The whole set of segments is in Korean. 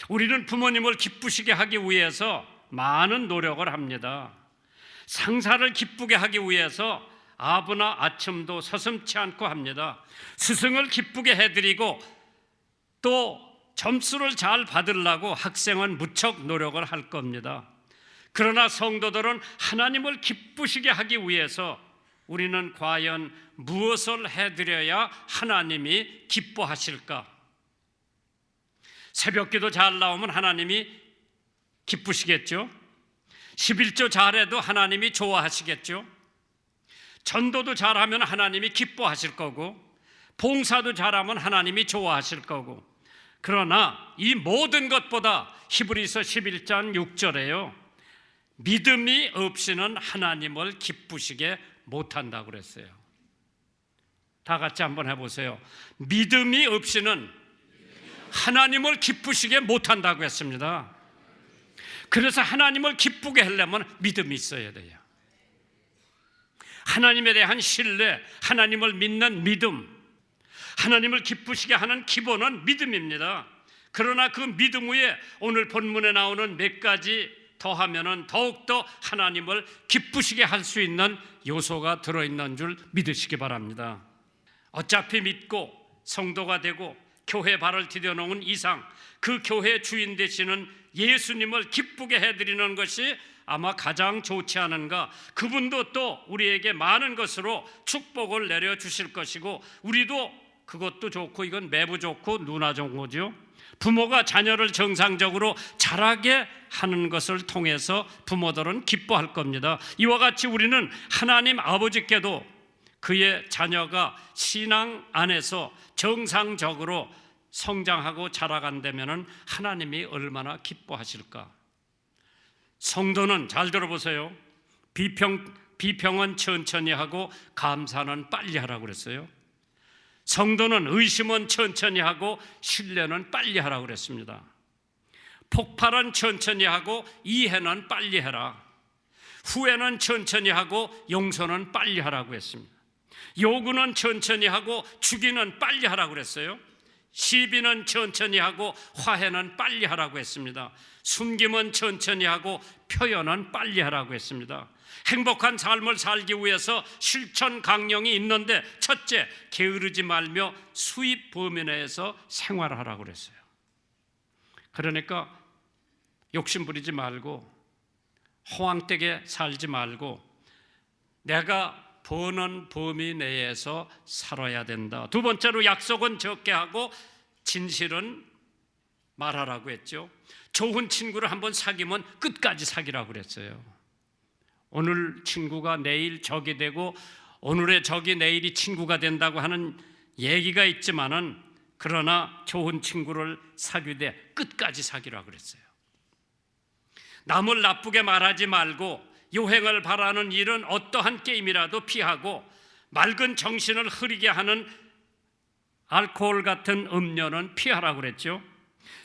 우리는 부모님을 기쁘시게 하기 위해서 많은 노력을 합니다. 상사를 기쁘게 하기 위해서 아부나 아첨도 서슴지 않고 합니다. 스승을 기쁘게 해드리고 또 점수를 잘 받으려고 학생은 무척 노력을 할 겁니다. 그러나 성도들은 하나님을 기쁘시게 하기 위해서 우리는 과연 무엇을 해드려야 하나님이 기뻐하실까? 새벽기도 잘 나오면 하나님이 기쁘시겠죠? 11조 잘해도 하나님이 좋아하시겠죠? 전도도 잘하면 하나님이 기뻐하실 거고, 봉사도 잘하면 하나님이 좋아하실 거고, 그러나 이 모든 것보다 히브리서 11장 6절에요, 믿음이 없이는 하나님을 기쁘시게 못한다고 그랬어요. 다 같이 한번 해보세요. 믿음이 없이는 하나님을 기쁘시게 못한다고 했습니다. 그래서 하나님을 기쁘게 하려면 믿음이 있어야 돼요. 하나님에 대한 신뢰, 하나님을 믿는 믿음, 하나님을 기쁘시게 하는 기본은 믿음입니다. 그러나 그 믿음 위에 오늘 본문에 나오는 몇 가지 더하면은 더욱더 하나님을 기쁘시게 할 수 있는 요소가 들어있는 줄 믿으시기 바랍니다. 어차피 믿고 성도가 되고 교회 발을 디뎌놓은 이상 그 교회 주인 되시는 예수님을 기쁘게 해드리는 것이 아마 가장 좋지 않은가. 그분도 또 우리에게 많은 것으로 축복을 내려주실 것이고, 우리도 그것도 좋고, 이건 매부 좋고 누나 좋은 거죠. 부모가 자녀를 정상적으로 자라게 하는 것을 통해서 부모들은 기뻐할 겁니다. 이와 같이 우리는 하나님 아버지께도 그의 자녀가 신앙 안에서 정상적으로 성장하고 자라간다면 하나님이 얼마나 기뻐하실까. 성도는 잘 들어보세요. 비평은 천천히 하고 감사는 빨리 하라고 그랬어요. 성도는 의심은 천천히 하고 신뢰는 빨리 하라고 그랬습니다. 폭발은 천천히 하고 이해는 빨리 해라. 후회는 천천히 하고 용서는 빨리 하라고 했습니다. 요구는 천천히 하고 주기는 빨리 하라고 그랬어요. 시비는 천천히 하고 화해는 빨리 하라고 했습니다. 숨김은 천천히 하고 표현은 빨리 하라고 했습니다. 행복한 삶을 살기 위해서 실천 강령이 있는데, 첫째, 게으르지 말며 수입 범위 내에서 생활하라고 그랬어요. 그러니까 욕심부리지 말고 허황되게 살지 말고 내가 버는 범위 내에서 살아야 된다. 두 번째로 약속은 적게 하고 진실은 말하라고 했죠. 좋은 친구를 한번 사귀면 끝까지 사귀라고 그랬어요. 오늘 친구가 내일 적이 되고 오늘의 적이 내일이 친구가 된다고 하는 얘기가 있지만은, 그러나 좋은 친구를 사귀되 끝까지 사귀라고 그랬어요. 남을 나쁘게 말하지 말고 요행을 바라는 일은 어떠한 게임이라도 피하고 맑은 정신을 흐리게 하는 알코올 같은 음료는 피하라고 그랬죠.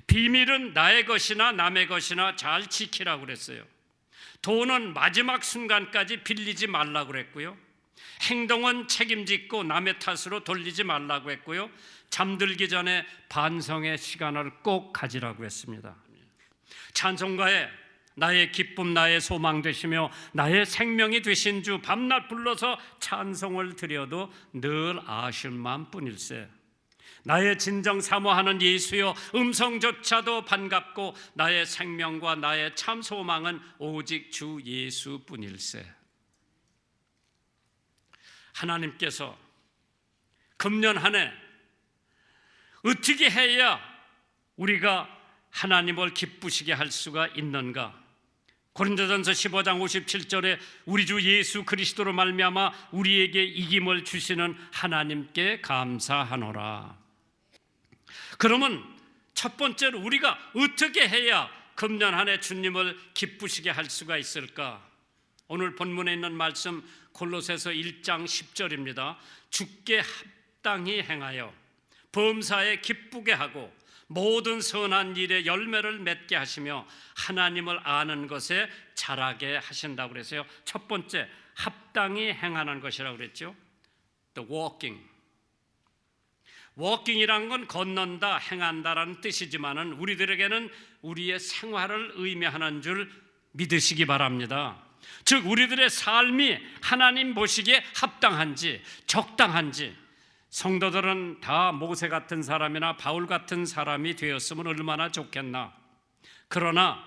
비밀은 나의 것이나 남의 것이나 잘 지키라고 그랬어요. 돈은 마지막 순간까지 빌리지 말라고 그랬고요. 행동은 책임짓고 남의 탓으로 돌리지 말라고 했고요. 잠들기 전에 반성의 시간을 꼭 가지라고 했습니다. 찬송가에 나의 기쁨 나의 소망 되시며 나의 생명이 되신 주 밤낮 불러서 찬송을 드려도 늘 아실만 뿐일세. 나의 진정 사모하는 예수여 음성조차도 반갑고 나의 생명과 나의 참 소망은 오직 주 예수뿐일세. 하나님께서 금년 한 해 어떻게 해야 우리가 하나님을 기쁘시게 할 수가 있는가? 고린도전서 15장 57절에 우리 주 예수 그리스도로 말미암아 우리에게 이김을 주시는 하나님께 감사하노라. 그러면 첫 번째로 우리가 어떻게 해야 금년 한 해 주님을 기쁘시게 할 수가 있을까? 오늘 본문에 있는 말씀 골로새서 1장 10절입니다. 주께 합당히 행하여 범사에 기쁘게 하고 모든 선한 일에 열매를 맺게 하시며 하나님을 아는 것에 자라게 하신다고 그랬어요. 첫 번째, 합당히 행하는 것이라고 그랬죠. The walking. 워킹이란 건 건넌다, 행한다라는 뜻이지만은 우리들에게는 우리의 생활을 의미하는 줄 믿으시기 바랍니다. 즉 우리들의 삶이 하나님 보시기에 합당한지 적당한지, 성도들은 다 모세 같은 사람이나 바울 같은 사람이 되었으면 얼마나 좋겠나. 그러나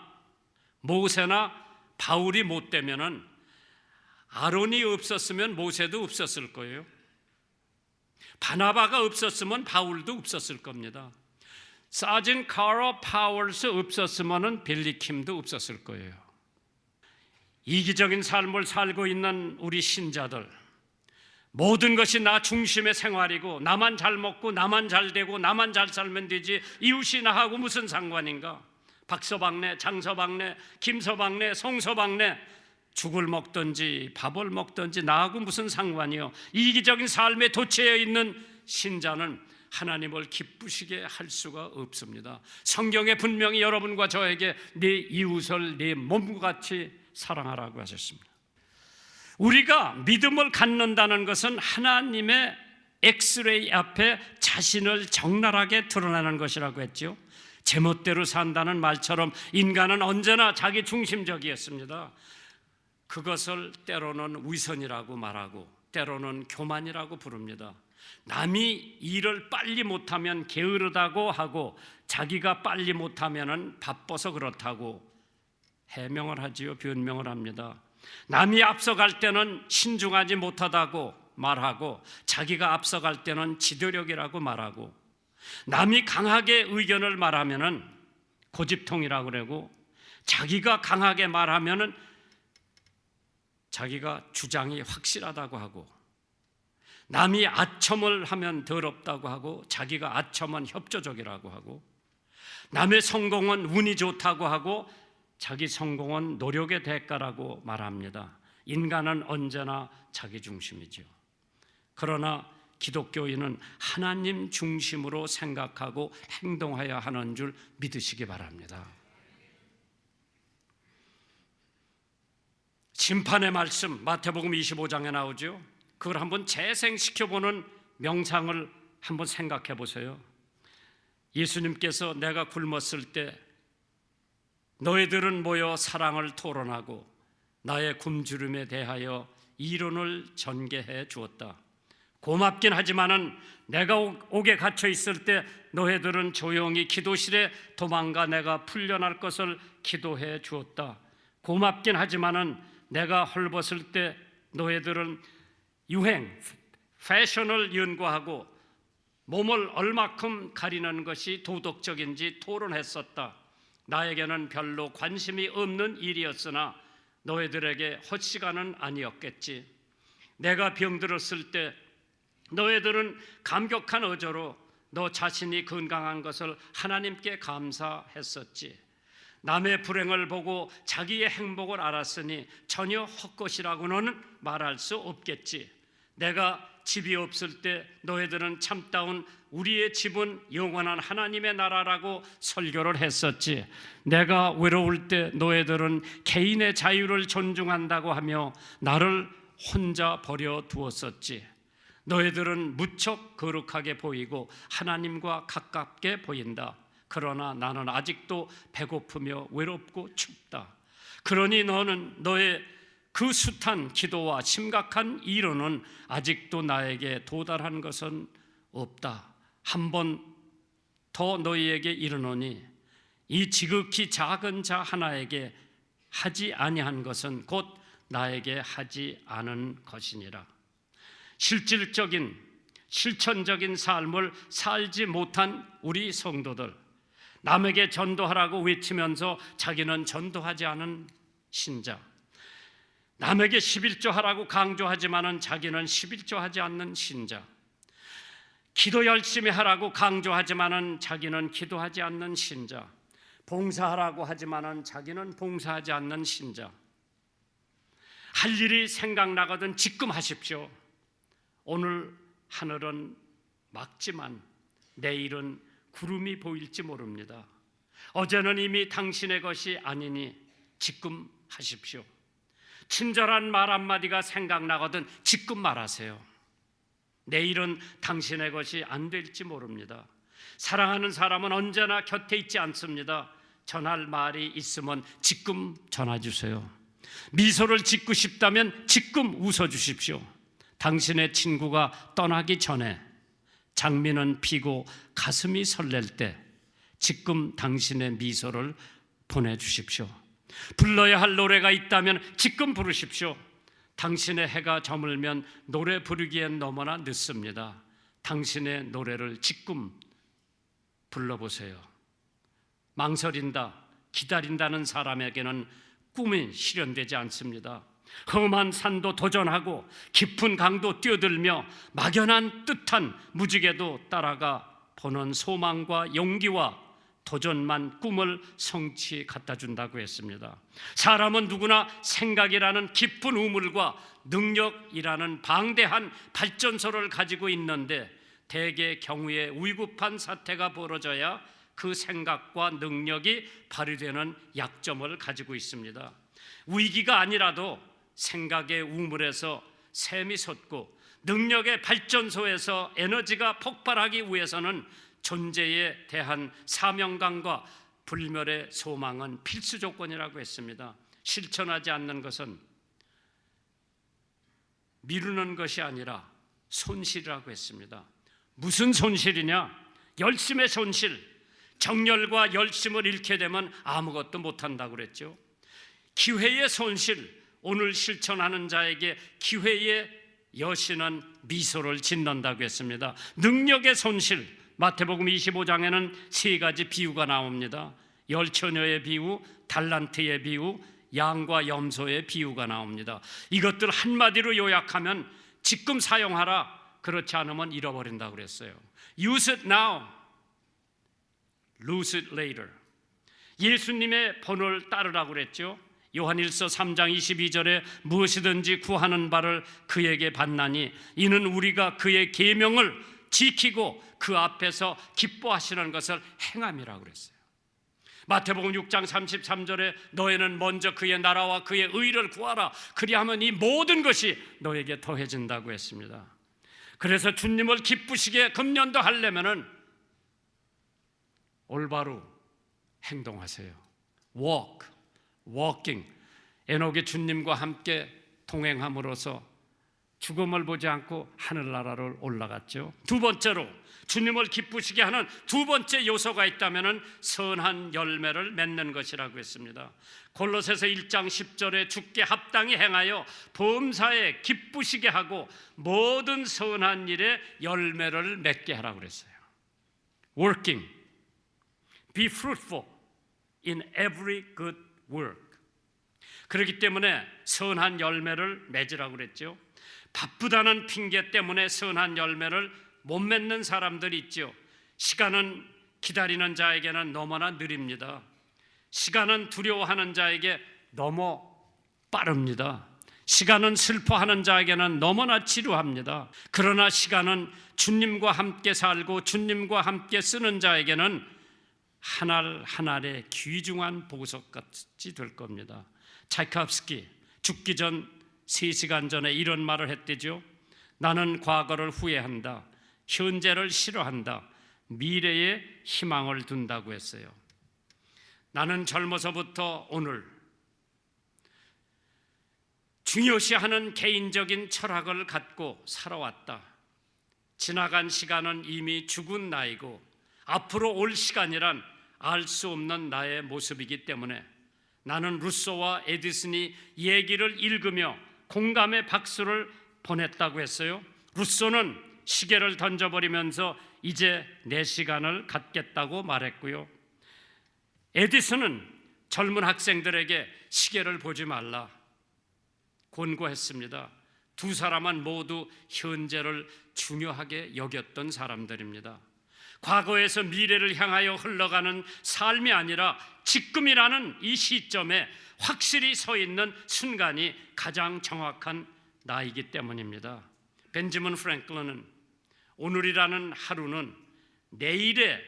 모세나 바울이 못 되면은 아론이 없었으면 모세도 없었을 거예요. 바나바가 없었으면 바울도 없었을 겁니다. 사진 카로 파월스 없었으면 빌리 킴도 없었을 거예요. 이기적인 삶을 살고 있는 우리 신자들, 모든 것이 나 중심의 생활이고 나만 잘 먹고 나만 잘 되고 나만 잘 살면 되지 이웃이 나하고 무슨 상관인가. 박서방네, 장서방네, 김서방네, 송서방네 죽을 먹든지 밥을 먹든지 나하고 무슨 상관이요. 이기적인 삶에 도취해 있는 신자는 하나님을 기쁘시게 할 수가 없습니다. 성경에 분명히 여러분과 저에게 네 이웃을 네 몸과 같이 사랑하라고 하셨습니다. 우리가 믿음을 갖는다는 것은 하나님의 엑스레이 앞에 자신을 적나라하게 드러내는 것이라고 했죠. 제멋대로 산다는 말처럼 인간은 언제나 자기 중심적이었습니다. 그것을 때로는 위선이라고 말하고 때로는 교만이라고 부릅니다. 남이 일을 빨리 못하면 게으르다고 하고 자기가 빨리 못하면 바빠서 그렇다고 해명을 하지요. 변명을 합니다. 남이 앞서갈 때는 신중하지 못하다고 말하고 자기가 앞서갈 때는 지도력이라고 말하고, 남이 강하게 의견을 말하면은 고집통이라고 그러고 자기가 강하게 말하면은 자기가 주장이 확실하다고 하고, 남이 아첨을 하면 더럽다고 하고 자기가 아첨은 협조적이라고 하고, 남의 성공은 운이 좋다고 하고 자기 성공은 노력의 대가라고 말합니다. 인간은 언제나 자기 중심이죠. 그러나 기독교인은 하나님 중심으로 생각하고 행동해야 하는 줄 믿으시기 바랍니다. 심판의 말씀 마태복음 25장에 나오죠. 그걸 한번 재생시켜보는 명상을 한번 생각해 보세요. 예수님께서 내가 굶었을 때 너희들은 모여 사랑을 토론하고 나의 굶주림에 대하여 이론을 전개해 주었다. 고맙긴 하지만은 내가 옥에 갇혀 있을 때 너희들은 조용히 기도실에 도망가 내가 풀려날 것을 기도해 주었다. 고맙긴 하지만은 내가 헐벗을 때 너희들은 유행, 패션을 연구하고 몸을 얼마큼 가리는 것이 도덕적인지 토론했었다. 나에게는 별로 관심이 없는 일이었으나 너희들에게 헛시간은 아니었겠지. 내가 병들었을 때 너희들은 감격한 어조로 너 자신이 건강한 것을 하나님께 감사했었지. 남의 불행을 보고 자기의 행복을 알았으니 전혀 헛것이라고는 말할 수 없겠지. 내가 집이 없을 때 너희들은 참다운 우리의 집은 영원한 하나님의 나라라고 설교를 했었지. 내가 외로울 때 너희들은 개인의 자유를 존중한다고 하며 나를 혼자 버려 두었었지. 너희들은 무척 거룩하게 보이고 하나님과 가깝게 보인다. 그러나 나는 아직도 배고프며 외롭고 춥다. 그러니 너는 너의 그 숱한 기도와 심각한 이론은 아직도 나에게 도달한 것은 없다. 한 번 더 너희에게 이르노니 이 지극히 작은 자 하나에게 하지 아니한 것은 곧 나에게 하지 않은 것이니라. 실질적인 실천적인 삶을 살지 못한 우리 성도들, 남에게 전도하라고 외치면서 자기는 전도하지 않은 신자, 남에게 11조하라고 강조하지만은 자기는 11조하지 않는 신자, 기도 열심히 하라고 강조하지만은 자기는 기도하지 않는 신자, 봉사하라고 하지만은 자기는 봉사하지 않는 신자. 할 일이 생각나거든 지금 하십시오. 오늘 하늘은 맑지만 내일은 구름이 보일지 모릅니다. 어제는 이미 당신의 것이 아니니 지금 하십시오. 친절한 말 한마디가 생각나거든 지금 말하세요. 내일은 당신의 것이 안 될지 모릅니다. 사랑하는 사람은 언제나 곁에 있지 않습니다. 전할 말이 있으면 지금 전화 주세요. 미소를 짓고 싶다면 지금 웃어 주십시오. 당신의 친구가 떠나기 전에 장미는 피고 가슴이 설렐 때 지금 당신의 미소를 보내주십시오. 불러야 할 노래가 있다면 지금 부르십시오. 당신의 해가 저물면 노래 부르기엔 너무나 늦습니다. 당신의 노래를 지금 불러보세요. 망설인다, 기다린다는 사람에게는 꿈이 실현되지 않습니다. 험한 산도 도전하고 깊은 강도 뛰어들며 막연한 뜻한 무지개도 따라가 보는 소망과 용기와 도전만 꿈을 성취 갖다 준다고 했습니다. 사람은 누구나 생각이라는 깊은 우물과 능력이라는 방대한 발전소를 가지고 있는데 대개 경우에 위급한 사태가 벌어져야 그 생각과 능력이 발휘되는 약점을 가지고 있습니다. 위기가 아니라도 생각의 우물에서 샘이 솟고 능력의 발전소에서 에너지가 폭발하기 위해서는 존재에 대한 사명감과 불멸의 소망은 필수 조건이라고 했습니다. 실천하지 않는 것은 미루는 것이 아니라 손실이라고 했습니다. 무슨 손실이냐? 열심의 손실. 정열과 열심을 잃게 되면 아무것도 못한다고 그랬죠. 기회의 손실. 오늘 실천하는 자에게 기회의 여신은 미소를 짓는다고 했습니다. 능력의 손실. 마태복음 25장에는 세 가지 비유가 나옵니다. 열처녀의 비유, 달란트의 비유, 양과 염소의 비유가 나옵니다. 이것들 한마디로 요약하면 지금 사용하라, 그렇지 않으면 잃어버린다고 그랬어요. Use it now, lose it later. 예수님의 본을 따르라고 그랬죠. 요한일서 3장 22절에 무엇이든지 구하는 바를 그에게 받나니 이는 우리가 그의 계명을 지키고 그 앞에서 기뻐하시는 것을 행함이라고 그랬어요. 마태복음 6장 33절에 너희는 먼저 그의 나라와 그의 의를 구하라, 그리하면 이 모든 것이 너에게 더해진다고 했습니다. 그래서 주님을 기쁘시게 금년도 하려면은 올바로 행동하세요. walking. 에녹이 주님과 함께 동행함으로써 죽음을 보지 않고 하늘나라로 올라갔죠. 두 번째로 주님을 기쁘시게 하는 두 번째 요소가 있다면 선한 열매를 맺는 것이라고 했습니다. 골로새서 1장 10절에 주께 합당히 행하여 범사에 기쁘시게 하고 모든 선한 일에 열매를 맺게 하라고 그랬어요. Working, be fruitful in every good work. 그렇기 때문에 선한 열매를 맺으라고 그랬죠. 바쁘다는 핑계 때문에 선한 열매를 못 맺는 사람들이 있죠. 시간은 기다리는 자에게는 너무나 느립니다. 시간은 두려워하는 자에게 너무 빠릅니다. 시간은 슬퍼하는 자에게는 너무나 지루합니다. 그러나 시간은 주님과 함께 살고 주님과 함께 쓰는 자에게는 한 알 한 알의 귀중한 보석같이 될 겁니다. 차이콥스키 죽기 전 3시간 전에 이런 말을 했대죠. 나는 과거를 후회한다. 현재를 싫어한다. 미래에 희망을 둔다고 했어요. 나는 젊어서부터 오늘 중요시하는 개인적인 철학을 갖고 살아왔다. 지나간 시간은 이미 죽은 나이고 앞으로 올 시간이란 알 수 없는 나의 모습이기 때문에 나는 루소와 에디슨이 얘기를 읽으며 공감의 박수를 보냈다고 했어요. 루소는 시계를 던져버리면서 이제 내 시간을 갖겠다고 말했고요. 에디슨은 젊은 학생들에게 시계를 보지 말라 권고했습니다. 두 사람은 모두 현재를 중요하게 여겼던 사람들입니다. 과거에서 미래를 향하여 흘러가는 삶이 아니라 지금이라는 이 시점에 확실히 서 있는 순간이 가장 정확한 나이기 때문입니다. 벤저민 프랭클린은 오늘이라는 하루는 내일의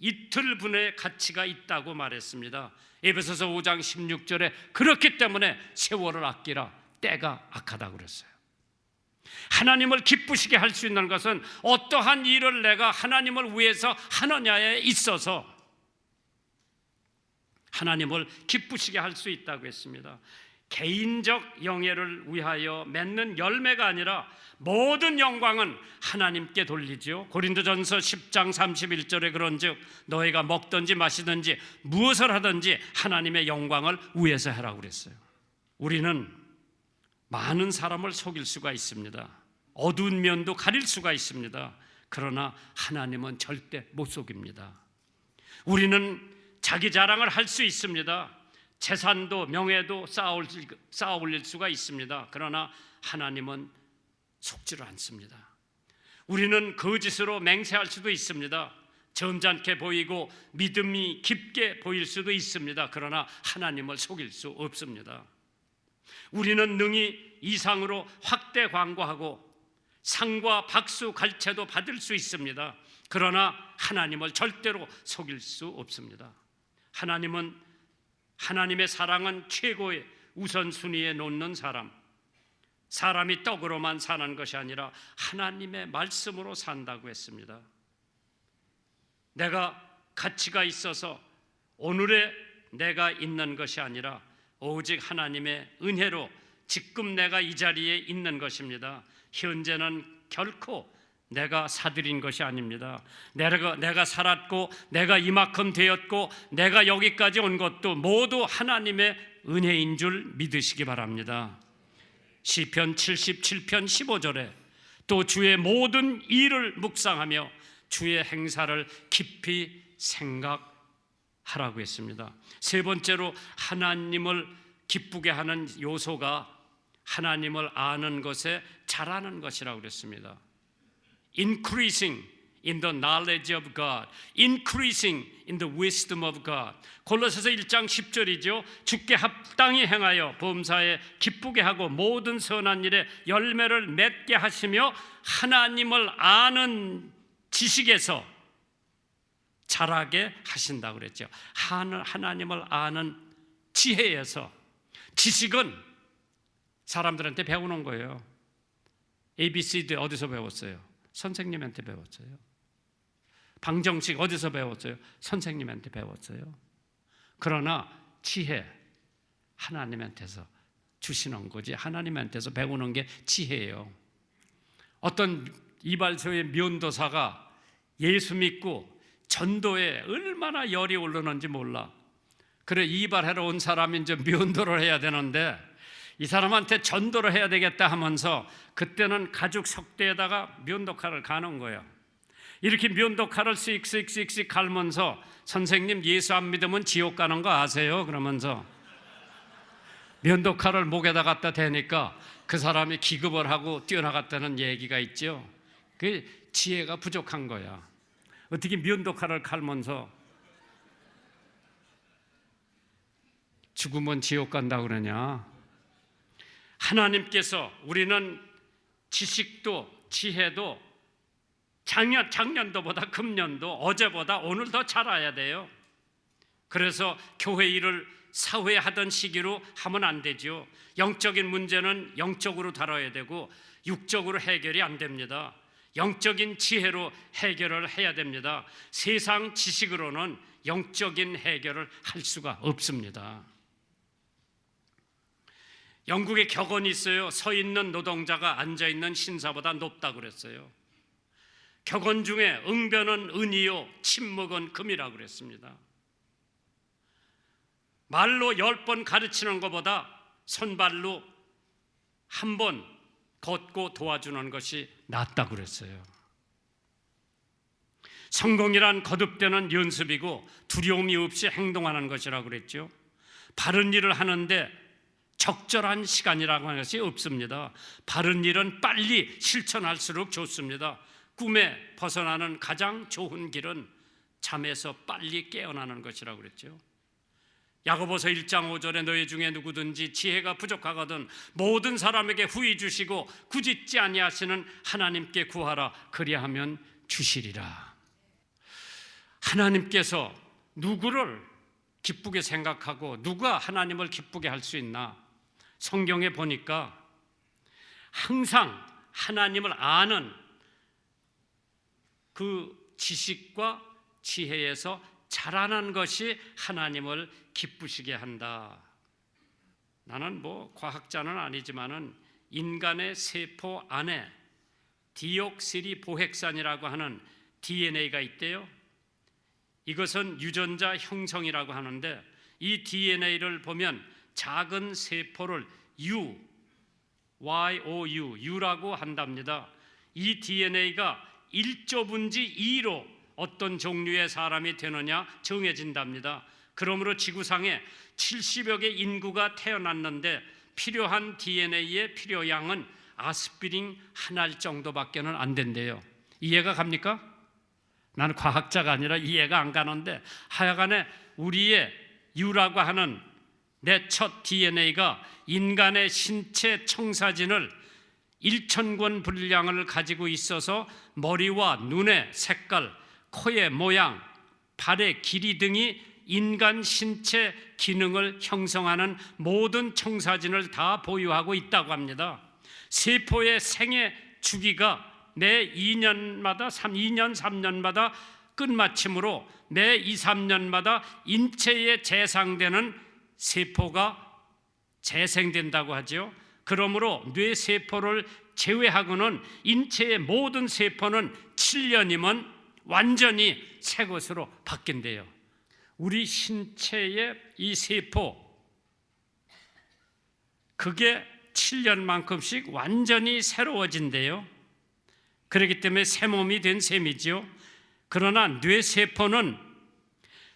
이틀분의 가치가 있다고 말했습니다. 에베소서 5장 16절에 그렇기 때문에 세월을 아끼라, 때가 악하다고 그랬어요. 하나님을 기쁘시게 할 수 있는 것은 어떠한 일을 내가 하나님을 위해서 하느냐에 있어서 하나님을 기쁘시게 할 수 있다고 했습니다. 개인적 영예를 위하여 맺는 열매가 아니라 모든 영광은 하나님께 돌리지요. 고린도전서 10장 31절에 그런즉 너희가 먹든지 마시든지 무엇을 하든지 하나님의 영광을 위해서 하라고 그랬어요. 우리는 많은 사람을 속일 수가 있습니다. 어두운 면도 가릴 수가 있습니다. 그러나 하나님은 절대 못 속입니다. 우리는 자기 자랑을 할 수 있습니다. 재산도 명예도 쌓아 올릴 수가 있습니다. 그러나 하나님은 속지를 않습니다. 우리는 거짓으로 맹세할 수도 있습니다. 점잖게 보이고 믿음이 깊게 보일 수도 있습니다. 그러나 하나님을 속일 수 없습니다. 우리는 능히 이상으로 확대 광고하고 상과 박수 갈채도 받을 수 있습니다. 그러나 하나님을 절대로 속일 수 없습니다. 하나님의 사랑은 최고의 우선순위에 놓는 사람이 떡으로만 사는 것이 아니라 하나님의 말씀으로 산다고 했습니다. 내가 가치가 있어서 오늘의 내가 있는 것이 아니라 오직 하나님의 은혜로 지금 내가 이 자리에 있는 것입니다. 현재는 결코 내가 사들인 것이 아닙니다. 내가 살았고 내가 이만큼 되었고 내가 여기까지 온 것도 모두 하나님의 은혜인 줄 믿으시기 바랍니다. 시편 77편 15절에 또 주의 모든 일을 묵상하며 주의 행사를 깊이 생각하라고 했습니다. 세 번째로 하나님을 기쁘게 하는 요소가 하나님을 아는 것에 자라는 것이라고 그랬습니다. Increasing in the knowledge of God, increasing in the wisdom of God. 골로새서 1장 10절이죠. 주께 합당히 행하여 범사에 기쁘게 하고 모든 선한 일에 열매를 맺게 하시며 하나님을 아는 지식에서 자라게 하신다고 그랬죠. 하나님을 아는 지혜에서. 지식은 사람들한테 배우는 거예요. ABCD 어디서 배웠어요? 선생님한테 배웠어요. 방정식 어디서 배웠어요? 선생님한테 배웠어요. 그러나 지혜 하나님한테서 주시는 거지, 하나님한테서 배우는 게 지혜예요. 어떤 이발소의 면도사가 예수 믿고 전도에 얼마나 열이 오르는지 몰라. 그래, 이발하러 온 사람이 이제 면도를 해야 되는데 이 사람한테 전도를 해야 되겠다 하면서 그때는 가죽 석대에다가 면도칼을 가는 거예요. 이렇게 면도칼을 씩 갈면서 선생님 예수 안 믿으면 지옥 가는 거 아세요? 그러면서 면도칼을 목에다 갖다 대니까 그 사람이 기겁을 하고 뛰어나갔다는 얘기가 있죠. 그 지혜가 부족한 거야. 어떻게 면도칼을 갈면서 죽으면 지옥 간다고 그러냐. 하나님께서 우리는 지식도 지혜도 작년도보다 금년도 어제보다 오늘 더 잘해야 돼요. 그래서 교회 일을 사회 하던 시기로 하면 안 되죠. 영적인 문제는 영적으로 다뤄야 되고 육적으로 해결이 안 됩니다. 영적인 지혜로 해결을 해야 됩니다. 세상 지식으로는 영적인 해결을 할 수가 없습니다. 영국에 격언이 있어요. 서 있는 노동자가 앉아 있는 신사보다 높다고 그랬어요. 격언 중에 응변은 은이요 침묵은 금이라고 그랬습니다. 말로 10번 가르치는 것보다 손발로 한 번 걷고 도와주는 것이 낫다고 그랬어요. 성공이란 거듭되는 연습이고 두려움이 없이 행동하는 것이라고 그랬죠. 바른 일을 하는데 적절한 시간이라고 하는 것이 없습니다. 바른 일은 빨리 실천할수록 좋습니다. 꿈에 벗어나는 가장 좋은 길은 잠에서 빨리 깨어나는 것이라고 그랬죠. 야고보서 1장 5절에 너희 중에 누구든지 지혜가 부족하거든 모든 사람에게 후히 주시고 꾸짖지 아니하시는 하나님께 구하라 그리하면 주시리라. 하나님께서 누구를 기쁘게 생각하고 누가 하나님을 기쁘게 할 수 있나? 성경에 보니까 항상 하나님을 아는 그 지식과 지혜에서 자라난 것이 하나님을 기쁘시게 한다. 나는 과학자는 아니지만은 인간의 세포 안에 디옥시리 보핵산이라고 하는 DNA가 있대요. 이것은 유전자 형성이라고 하는데 이 DNA를 보면 작은 세포를 U라고 한답니다. 이 DNA가 1조분지 2로 어떤 종류의 사람이 되느냐 정해진답니다. 그러므로 지구상에 70여 개 인구가 태어났는데 필요한 DNA의 필요량은 아스피린 한 알 정도밖에는 안 된대요. 이해가 갑니까? 나는 과학자가 아니라 이해가 안 가는데 하여간에 우리의 U라고 하는 내 첫 DNA가 인간의 신체 청사진을 1,000권 분량을 가지고 있어서 머리와 눈의 색깔, 코의 모양, 발의 길이 등이 인간 신체 기능을 형성하는 모든 청사진을 다 보유하고 있다고 합니다. 세포의 생애 주기가 매 2년, 3년마다 끝마침으로 매 2, 3년마다 인체에 재상되는 세포가 재생된다고 하죠. 그러므로 뇌세포를 제외하고는 인체의 모든 세포는 7년이면 완전히 새 것으로 바뀐대요. 우리 신체의 이 세포, 그게 7년만큼씩 완전히 새로워진대요. 그렇기 때문에 새 몸이 된 셈이죠. 그러나 뇌세포는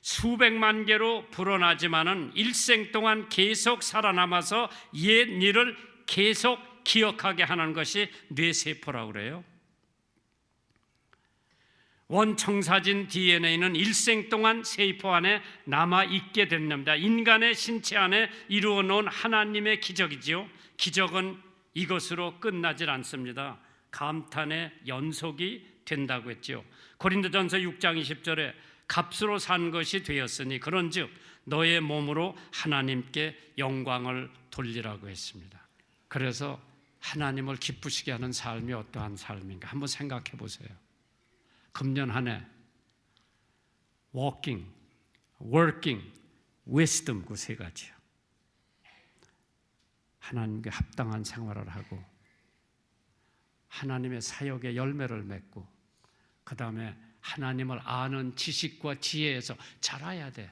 수백만 개로 불어나지만은 일생 동안 계속 살아남아서 옛 일을 계속 기억하게 하는 것이 뇌세포라고 그래요. 원청사진 DNA는 일생 동안 세포 안에 남아있게 됩니다. 인간의 신체 안에 이루어 놓은 하나님의 기적이지요. 기적은 이것으로 끝나질 않습니다. 감탄의 연속이 된다고 했죠. 고린도전서 6장 20절에 값으로 산 것이 되었으니 그런즉 너의 몸으로 하나님께 영광을 돌리라고 했습니다. 그래서 하나님을 기쁘시게 하는 삶이 어떠한 삶인가 한번 생각해 보세요. 금년 한 해 walking, working, wisdom 그 세 가지요. 하나님께 합당한 생활을 하고 하나님의 사역의 열매를 맺고 그 다음에 하나님을 아는 지식과 지혜에서 자라야 돼.